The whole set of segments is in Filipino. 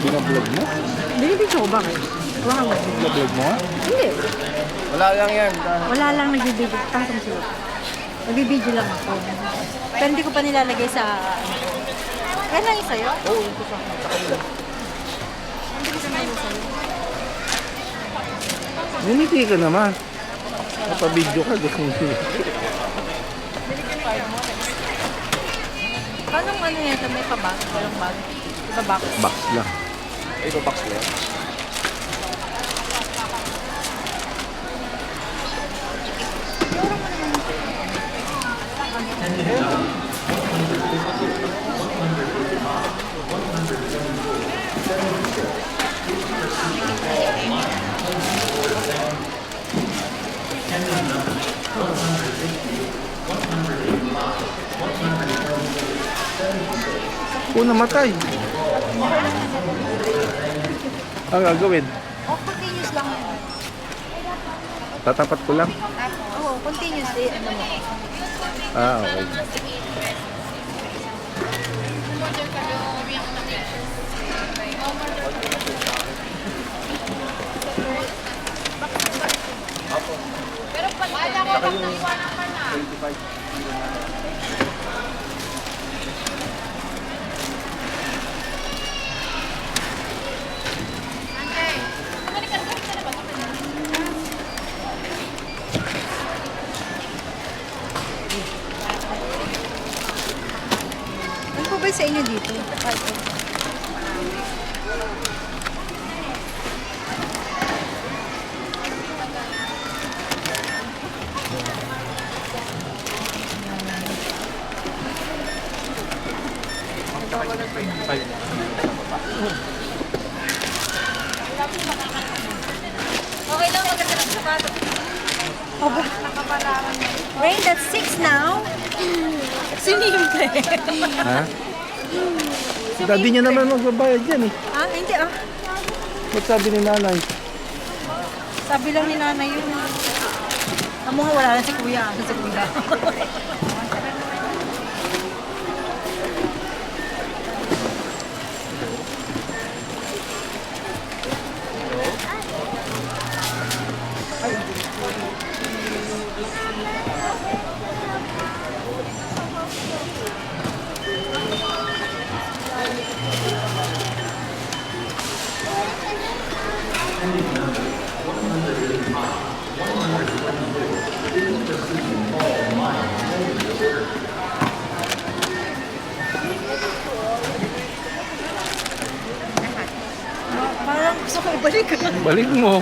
Binablog mo? Binibidyo ko bakit? Huwag kang Binablog mo? Hindi. Wala lang yan. Wala lang nagbibidyo. Tasang sila. Nagbibidyo lang ako. Pero hindi ko pa nilalagay sa... Yan lang yung sa'yo? Oo, ito sa kanila. Hindi ko sa'yo sa'yo. Bumiti ka naman. Napabidyo ka, gusto mo. Anong ano yan? May pabag? Walang bag? Iba box? Box lang. Ito box na yan. Kung namatay. Ang gagawin? Oh, continuous lang yan. Tatapat ko lang. Oo, continuous. Ano mo? Ah, okay. Pero pala ko lang naiwanan ka na. 25. Ante, kumalikan ka na ba? Ano po ba sa inyo dito? Ay, ito. Okay lang, maganda ng sapatos. Aba. Nakaparaman niya. Rain, that's 6 now. Sinimple. Ha? Daddy niya naman magbabayad yan eh. Ah, hindi ah. Ba't sabi ni nanay? Sabi lang ni nanay yun. Amo nga wala na si kuya. Asa si kuya. Parang gusto ko ibalik. Balik mo.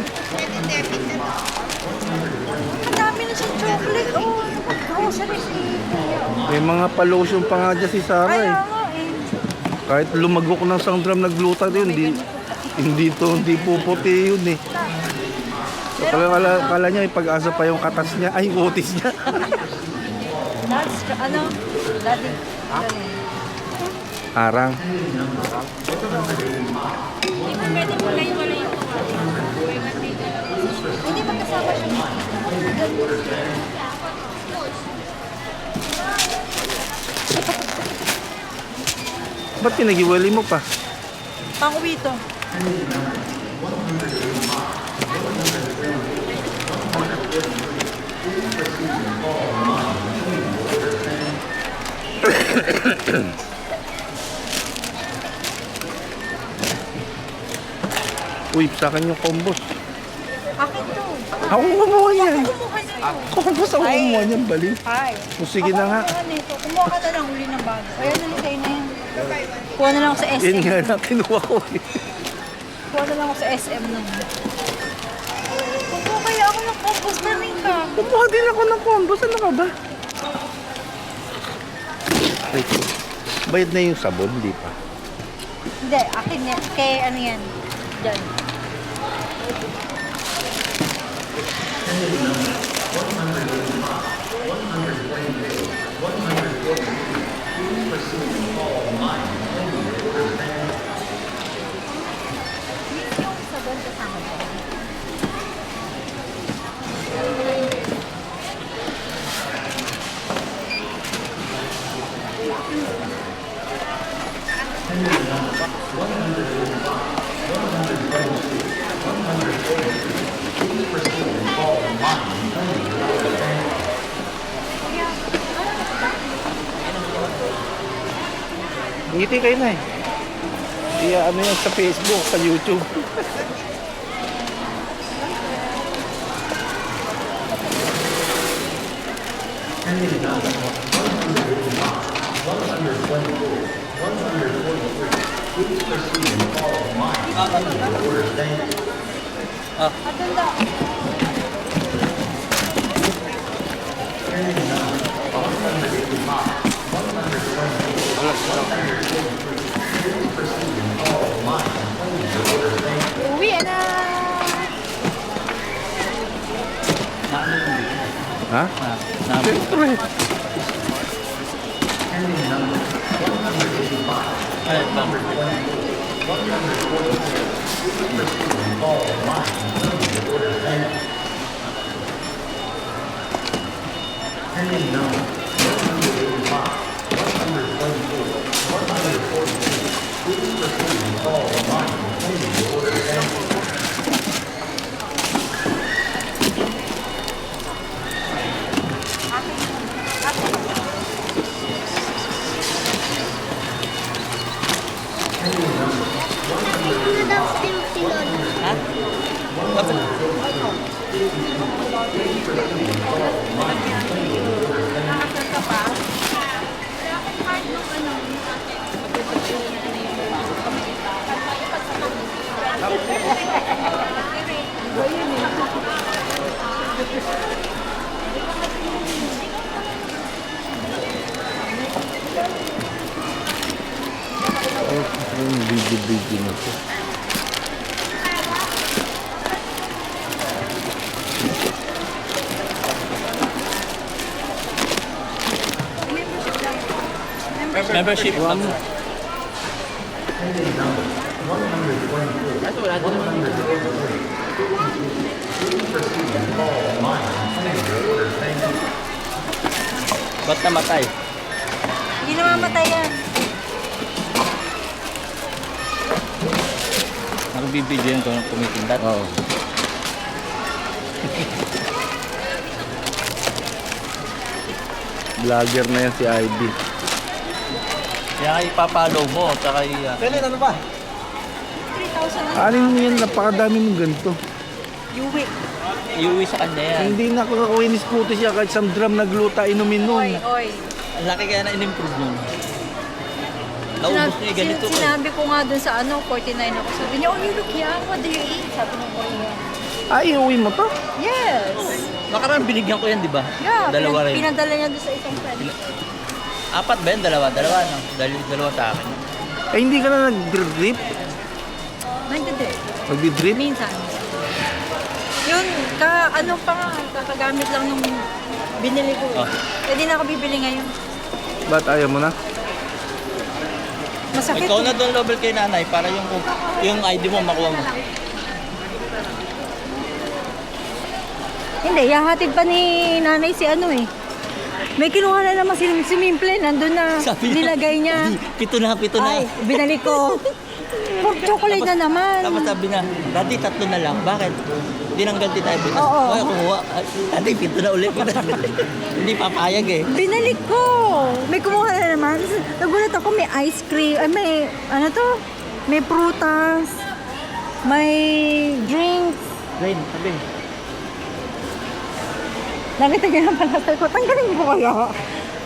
Ang dami na siyang chocolate. Oh, grocery si kuya. May mga pa-lotion pa nga dyan si Sarah Kaya eh. nga eh. Kahit lumagok ng sangdram nagluta yun, hindi puputi yun eh. So, kala niya may pag-asa pa yung katas niya, ay utis niya. That's, ano? Daddy. Arang. Pwede mo lang wala yung Hindi ba kasama siya? Ba't pinagiwali mo pa? Pang-uwi to. Uy, sa akin yung combos. Akin to. Ako kumuha niyan. Kumuha na ito. Combos ako kumuha niyan, bali. Hi. O sige na nga. Kumuha ka na lang uli ng bago. Ayan na lang sa'yo na yan. Kuha na lang ako sa SM. Yun nga na, kinuha ko eh. Kuha na lang ako sa SM nun. Kumuha kaya ako ng compos na rin ka. Kumuha din ako ng combos. Ano ka ba? Ay, bayad na yung sabon, di pa. Hindi, akin yan. Kay ano yan. Diyan. Yung sabon kasama dyan. Ngiti kayo na eh. Iya, ano yan sa Facebook, sa YouTube. Uwi na! Ha? Siyempre. Yung video na to. Membership. One. Ba't namatay? Hindi namamatay yan. Nagbibidyoan ko ng kumikindat. Oo. Vlogger na yan si IB. Kaya kayo ipapalo mo, tsaka Kailan ano ba? 3,000 na. Alin mo yan, napakadami mong ganito. Uwi. Iuwi sa kanya yan. Hindi na ako kakuinis puto siya kahit isang drum na gluta inumin nun. Oy, oy. Ang laki kaya na in-improve nun. Naubos niya yung ganito. Sinabi ko nga dun sa 49 ako. Sabi niya, oh, you look young. What do you eat? Sabi ng Korean. Ay, iuwi mo to? Yes. Nakaraan binigyan ko yan, di ba? Yeah, Dalawa rin. pinadala niya doon sa isang friend. Apat ba yan? Dalawa, no? Dalawa sa akin. Eh, hindi ka na nag-drip? Hindi. Nag-drip? Minsan. Yun, ano pa nga, kakagamit lang nung binili ko. Oh. Pwede na ako bibili ngayon. Ba't ayaw mo na? Masakit. Ikaw na doon level kay nanay para yung ID mo makuha mo. Hindi, yahatid pa ni nanay si ano eh. May kinuha na naman si Mimple, nandun na nilagay niya. Pito na. Ay, binalik ko. Pork chocolate na naman. Tapos sabi na, Daddy, 3 na lang. Bakit? Tinanggal din tayo. Oo. Ay, kumuha. Daddy, 7 na ulit. Hindi papayag eh. Binalik ko. May kumuha na naman. Nagulat ako, may ice cream. Ay, may, ano to? May prutas. May drinks. Rain, sabi. Nakita niya na pala ko. Tanggalin mo kaya.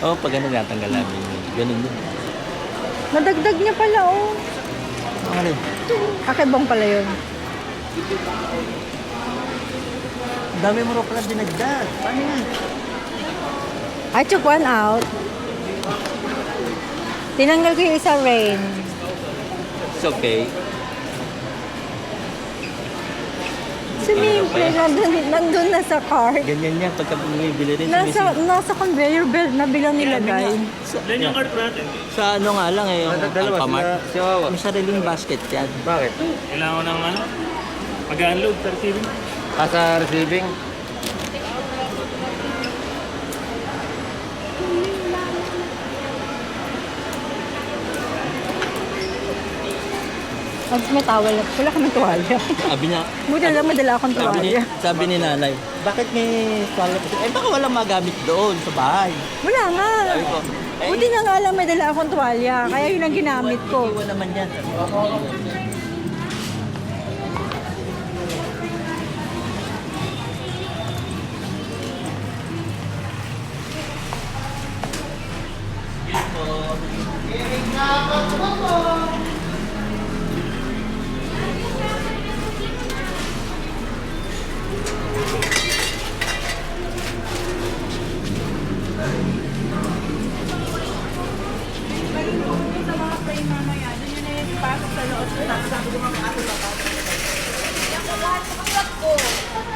Oo, pag ano natanggal namin. Ganun yun. Nadagdag niya pala, oh. Ano? Akibang pala yun. Dami mo rin pala dinagdag. Paano yan? I took one out. Tinanggal ko yung isa, Rain. It's okay. Si Mimple, nandun na sa cart. Ganyan yan. Pagka bumibili rin. Nasa conveyor belt na bilang nilagay. Yan yung cart natin. Sa ano nga lang eh. Yung Alphamart. May sariling basket yan. Bakit? Kailangan ko ng ano? Mag-unload sa receiving. Sa receiving? Tapos may towel. Wala kami tuwalya. Sabi niya. Buti lang madala akong tuwalya. Sabi ni nanay, bakit may toilet? Eh baka walang magamit doon sa bahay. Wala nga. Sabi ko, Buti na nga lang may dala akong tuwalya, kaya yun ang ginamit ko. Iwan naman yan. Sa mga frame mamaya, doon yun na yung ipasok sa loob. Yan ko lahat sa kalat ko.